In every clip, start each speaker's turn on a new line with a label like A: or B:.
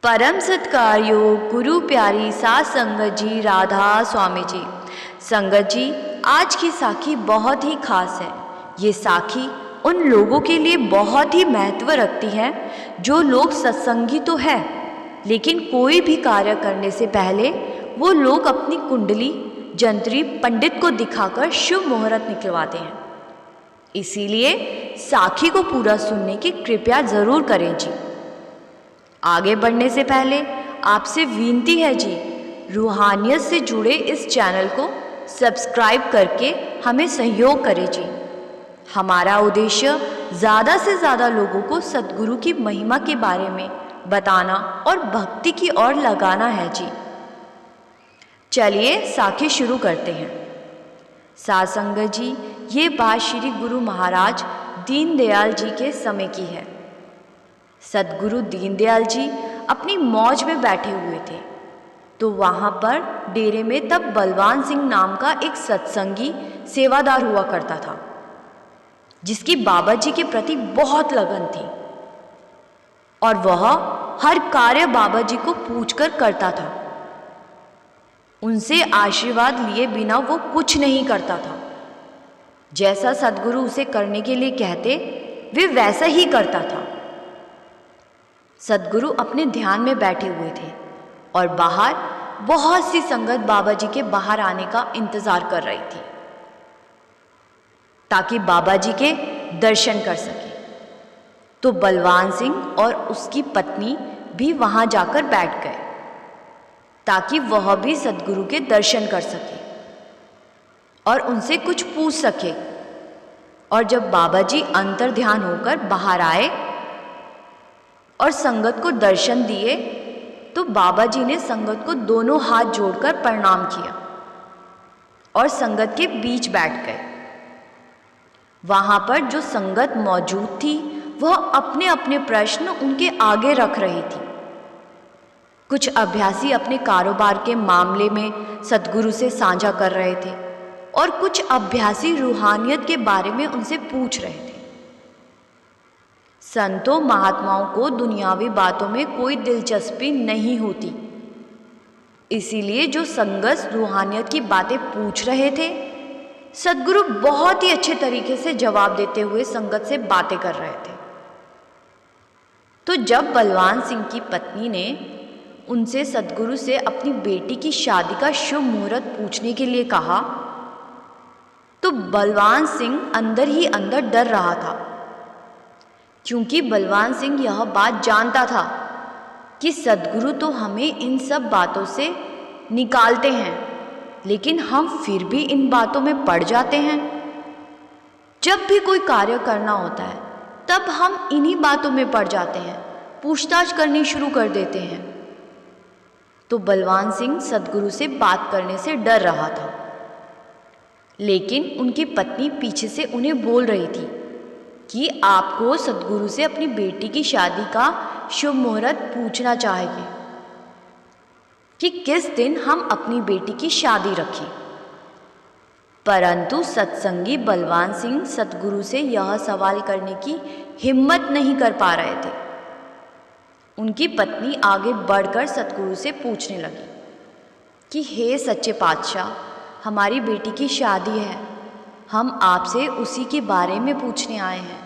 A: परम सत्कार योग गुरु प्यारी सात संगत जी, राधा स्वामी जी। संगत जी, आज की साखी बहुत ही खास है। ये साखी उन लोगों के लिए बहुत ही महत्व रखती है जो लोग सत्संगी तो है, लेकिन कोई भी कार्य करने से पहले वो लोग अपनी कुंडली जंत्री पंडित को दिखाकर शुभ मुहूर्त निकलवाते हैं। इसीलिए साखी को पूरा सुनने की कृपया जरूर करें जी। आगे बढ़ने से पहले आपसे विनती है जी, रूहानियत से जुड़े इस चैनल को सब्सक्राइब करके हमें सहयोग करें जी। हमारा उद्देश्य ज़्यादा से ज़्यादा लोगों को सद्गुरु की महिमा के बारे में बताना और भक्ति की ओर लगाना है जी। चलिए साखी शुरू करते हैं। सात संगत जी, ये बात श्री गुरु महाराज दीनदयाल जी के समय की है। सद्गुरु दीनदयाल जी अपनी मौज में बैठे हुए थे, तो वहाँ पर डेरे में तब बलवान सिंह नाम का एक सत्संगी सेवादार हुआ करता था, जिसकी बाबा जी के प्रति बहुत लगन थी और वह हर कार्य बाबा जी को पूछकर करता था। उनसे आशीर्वाद लिए बिना वो कुछ नहीं करता था। जैसा सद्गुरु उसे करने के लिए कहते वे वैसा ही करता था। सद्गुरु अपने ध्यान में बैठे हुए थे और बाहर बहुत सी संगत बाबा जी के बाहर आने का इंतजार कर रही थी ताकि बाबा जी के दर्शन कर सके। तो बलवान सिंह और उसकी पत्नी भी वहां जाकर बैठ गए ताकि वह भी सद्गुरु के दर्शन कर सके और उनसे कुछ पूछ सके। और जब बाबा जी अंतर ध्यान होकर बाहर आए और संगत को दर्शन दिए, तो बाबा जी ने संगत को दोनों हाथ जोड़कर प्रणाम किया और संगत के बीच बैठ गए। वहां पर जो संगत मौजूद थी वह अपने अपने प्रश्न उनके आगे रख रही थी। कुछ अभ्यासी अपने कारोबार के मामले में सद्गुरु से साझा कर रहे थे और कुछ अभ्यासी रूहानियत के बारे में उनसे पूछ रहे थे। संतों महात्माओं को दुनियावी बातों में कोई दिलचस्पी नहीं होती, इसीलिए जो संगत रूहानियत की बातें पूछ रहे थे, सद्गुरु बहुत ही अच्छे तरीके से जवाब देते हुए संगत से बातें कर रहे थे। तो जब बलवान सिंह की पत्नी ने उनसे सद्गुरु से अपनी बेटी की शादी का शुभ मुहूर्त पूछने के लिए कहा, तो बलवान सिंह अंदर ही अंदर डर रहा था, क्योंकि बलवान सिंह यह बात जानता था कि सद्गुरु तो हमें इन सब बातों से निकालते हैं, लेकिन हम फिर भी इन बातों में पड़ जाते हैं। जब भी कोई कार्य करना होता है तब हम इन्हीं बातों में पड़ जाते हैं, पूछताछ करनी शुरू कर देते हैं। तो बलवान सिंह सद्गुरु से बात करने से डर रहा था, लेकिन उनकी पत्नी पीछे से उन्हें बोल रही थी कि आपको सद्गुरु से अपनी बेटी की शादी का शुभ मुहूर्त पूछना चाहिए कि किस दिन हम अपनी बेटी की शादी रखें। परंतु सत्संगी बलवान सिंह सद्गुरु से यह सवाल करने की हिम्मत नहीं कर पा रहे थे। उनकी पत्नी आगे बढ़कर सद्गुरु से पूछने लगी कि हे सच्चे पातशाह, हमारी बेटी की शादी है, हम आपसे उसी के बारे में पूछने आए हैं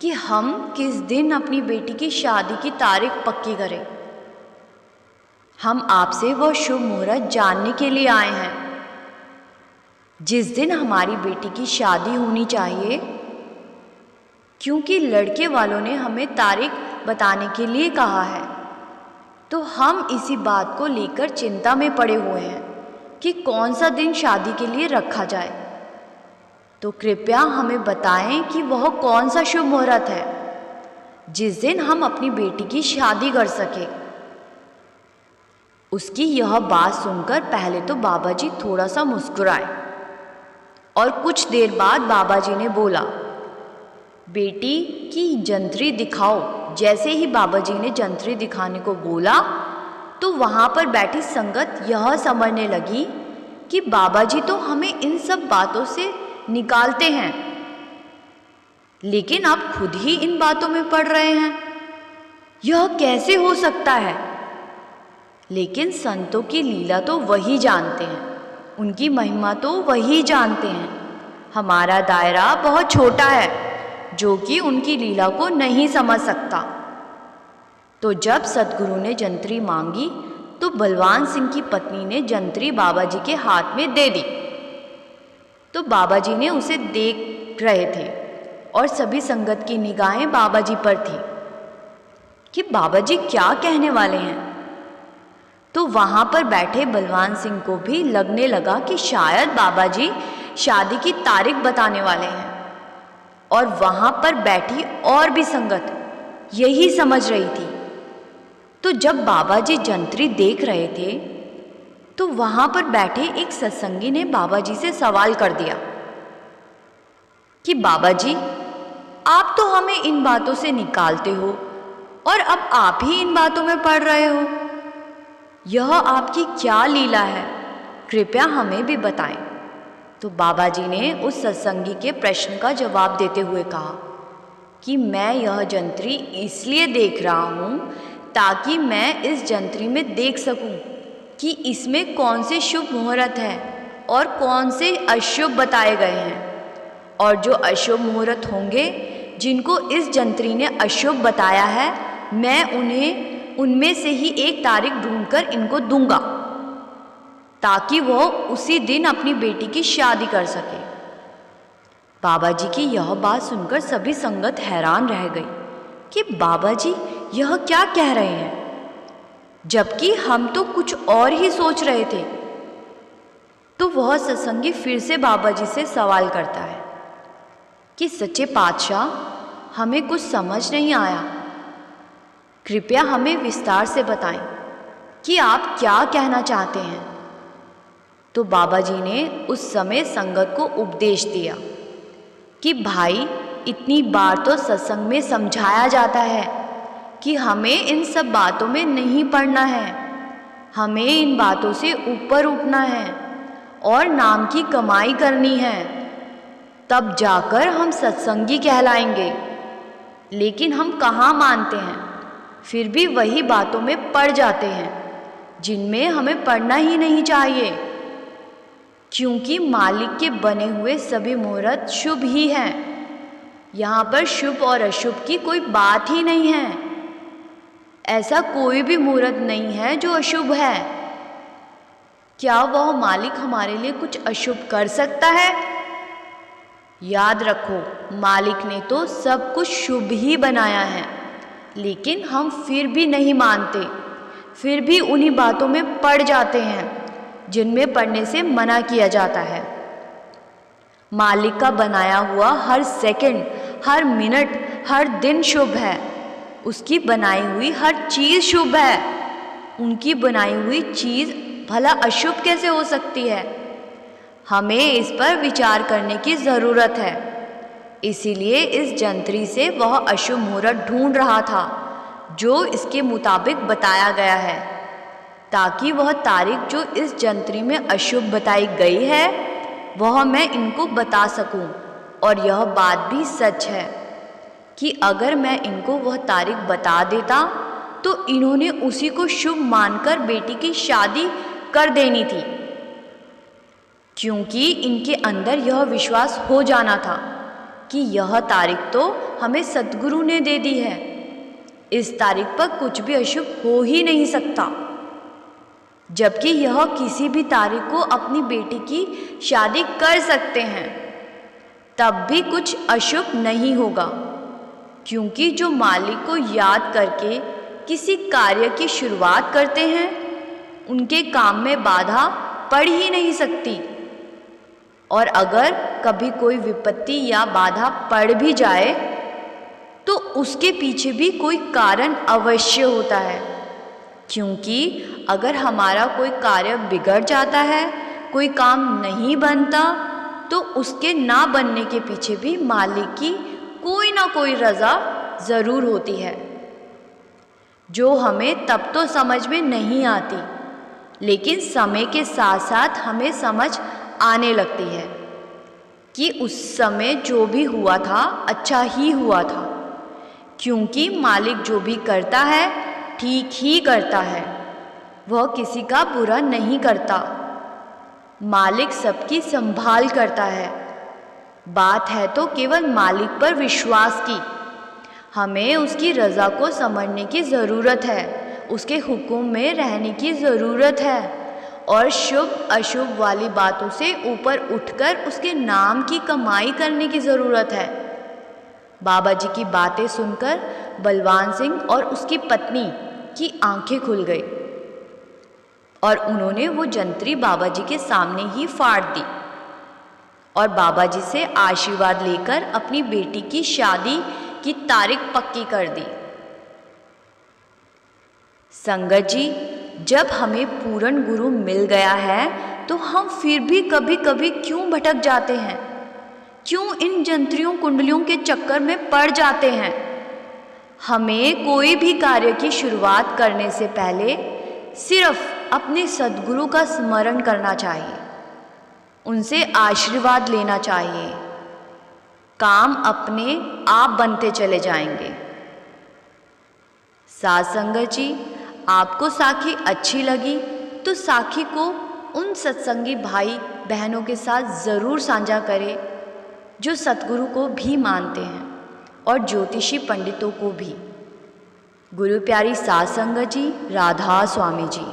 A: कि हम किस दिन अपनी बेटी की शादी की तारीख पक्की करें। हम आपसे वह शुभ मुहूर्त जानने के लिए आए हैं जिस दिन हमारी बेटी की शादी होनी चाहिए, क्योंकि लड़के वालों ने हमें तारीख बताने के लिए कहा है। तो हम इसी बात को लेकर चिंता में पड़े हुए हैं कि कौन सा दिन शादी के लिए रखा जाए। तो कृपया हमें बताएं कि वह कौन सा शुभ मुहूर्त है जिस दिन हम अपनी बेटी की शादी कर सके। उसकी यह बात सुनकर पहले तो बाबा जी थोड़ा सा मुस्कुराए और कुछ देर बाद बाबा जी ने बोला, बेटी की जंतरी दिखाओ। जैसे ही बाबा जी ने जंतरी दिखाने को बोला, तो वहाँ पर बैठी संगत यह समझने लगी कि बाबा जी तो हमें इन सब बातों से निकालते हैं, लेकिन आप खुद ही इन बातों में पड़ रहे हैं। यह कैसे हो सकता है? लेकिन संतों की लीला तो वही जानते हैं, उनकी महिमा तो वही जानते हैं। हमारा दायरा बहुत छोटा है जो कि उनकी लीला को नहीं समझ सकता। तो जब सतगुरु ने जंतरी मांगी तो बलवान सिंह की पत्नी ने जंतरी बाबा जी के हाथ में दे दी। तो बाबा जी ने उसे देख रहे थे और सभी संगत की निगाहें बाबा जी पर थी कि बाबा जी क्या कहने वाले हैं। तो वहाँ पर बैठे बलवान सिंह को भी लगने लगा कि शायद बाबा जी शादी की तारीख बताने वाले हैं। और वहाँ पर बैठी और भी संगत यही समझ रही थी। तो जब बाबा जी जंतरी देख रहे थे तो वहाँ पर बैठे एक सत्संगी ने बाबा जी से सवाल कर दिया कि बाबा जी, आप तो हमें इन बातों से निकालते हो और अब आप ही इन बातों में पड़ रहे हो। यह आपकी क्या लीला है, कृपया हमें भी बताएं। तो बाबा जी ने उस सत्संगी के प्रश्न का जवाब देते हुए कहा कि मैं यह जंतरी इसलिए देख रहा हूँ ताकि मैं इस जंतरी में देख सकूं कि इसमें कौन से शुभ मुहूर्त है और कौन से अशुभ बताए गए हैं। और जो अशुभ मुहूर्त होंगे जिनको इस जंतरी ने अशुभ बताया है, मैं उन्हें उनमें से ही एक तारीख ढूंढकर इनको दूंगा ताकि वो उसी दिन अपनी बेटी की शादी कर सके। बाबा जी की यह बात सुनकर सभी संगत हैरान रह गई कि बाबा जी यह क्या कह रहे हैं, जबकि हम तो कुछ और ही सोच रहे थे। तो वह सत्संगी फिर से बाबा जी से सवाल करता है कि सच्चे पातशाह, हमें कुछ समझ नहीं आया, कृपया हमें विस्तार से बताएं कि आप क्या कहना चाहते हैं। तो बाबा जी ने उस समय संगत को उपदेश दिया कि भाई, इतनी बार तो सत्संग में समझाया जाता है कि हमें इन सब बातों में नहीं पड़ना है, हमें इन बातों से ऊपर उठना है और नाम की कमाई करनी है, तब जाकर हम सत्संगी कहलाएंगे। लेकिन हम कहाँ मानते हैं, फिर भी वही बातों में पड़ जाते हैं जिनमें हमें पड़ना ही नहीं चाहिए, क्योंकि मालिक के बने हुए सभी मुहूर्त शुभ ही हैं। यहाँ पर शुभ और अशुभ की कोई बात ही नहीं है। ऐसा कोई भी मुहूर्त नहीं है जो अशुभ है। क्या वह मालिक हमारे लिए कुछ अशुभ कर सकता है? याद रखो, मालिक ने तो सब कुछ शुभ ही बनाया है, लेकिन हम फिर भी नहीं मानते, फिर भी उन्हीं बातों में पड़ जाते हैं जिनमें पड़ने से मना किया जाता है। मालिक का बनाया हुआ हर सेकंड, हर मिनट, हर दिन शुभ है। उसकी बनाई हुई हर चीज़ शुभ है। उनकी बनाई हुई चीज़ भला अशुभ कैसे हो सकती है? हमें इस पर विचार करने की ज़रूरत है। इसीलिए इस जंतरी से वह अशुभ मुहूर्त ढूंढ रहा था जो इसके मुताबिक बताया गया है, ताकि वह तारीख जो इस जंतरी में अशुभ बताई गई है वह मैं इनको बता सकूं। और यह बात भी सच है कि अगर मैं इनको वह तारीख बता देता तो इन्होंने उसी को शुभ मानकर बेटी की शादी कर देनी थी, क्योंकि इनके अंदर यह विश्वास हो जाना था कि यह तारीख तो हमें सतगुरु ने दे दी है, इस तारीख पर कुछ भी अशुभ हो ही नहीं सकता। जबकि यह किसी भी तारीख को अपनी बेटी की शादी कर सकते हैं, तब भी कुछ अशुभ नहीं होगा, क्योंकि जो मालिक को याद करके किसी कार्य की शुरुआत करते हैं उनके काम में बाधा पड़ ही नहीं सकती। और अगर कभी कोई विपत्ति या बाधा पड़ भी जाए तो उसके पीछे भी कोई कारण अवश्य होता है, क्योंकि अगर हमारा कोई कार्य बिगड़ जाता है, कोई काम नहीं बनता, तो उसके ना बनने के पीछे भी मालिक की कोई ना कोई रज़ा ज़रूर होती है, जो हमें तब तो समझ में नहीं आती, लेकिन समय के साथ साथ हमें समझ आने लगती है कि उस समय जो भी हुआ था अच्छा ही हुआ था, क्योंकि मालिक जो भी करता है ठीक ही करता है। वह किसी का बुरा नहीं करता। मालिक सबकी संभाल करता है। बात है तो केवल मालिक पर विश्वास की। हमें उसकी रज़ा को समझने की ज़रूरत है, उसके हुक्म में रहने की ज़रूरत है और शुभ अशुभ वाली बातों से ऊपर उठकर उसके नाम की कमाई करने की ज़रूरत है। बाबा जी की बातें सुनकर बलवान सिंह और उसकी पत्नी की आंखें खुल गई और उन्होंने वो जंतरी बाबा जी के सामने ही फाड़ दी और बाबा जी से आशीर्वाद लेकर अपनी बेटी की शादी की तारीख पक्की कर दी। संगत जी, जब हमें पूर्ण गुरु मिल गया है तो हम फिर भी कभी कभी क्यों भटक जाते हैं, क्यों इन जंत्रियों कुंडलियों के चक्कर में पड़ जाते हैं। हमें कोई भी कार्य की शुरुआत करने से पहले सिर्फ अपने सद्गुरु का स्मरण करना चाहिए, उनसे आशीर्वाद लेना चाहिए। काम अपने आप बनते चले जाएंगे। साध संगत जी, आपको साखी अच्छी लगी तो साखी को उन सत्संगी भाई बहनों के साथ ज़रूर साझा करें जो सतगुरु को भी मानते हैं और ज्योतिषी पंडितों को भी। गुरु प्यारी साध संगत जी, राधा स्वामी जी।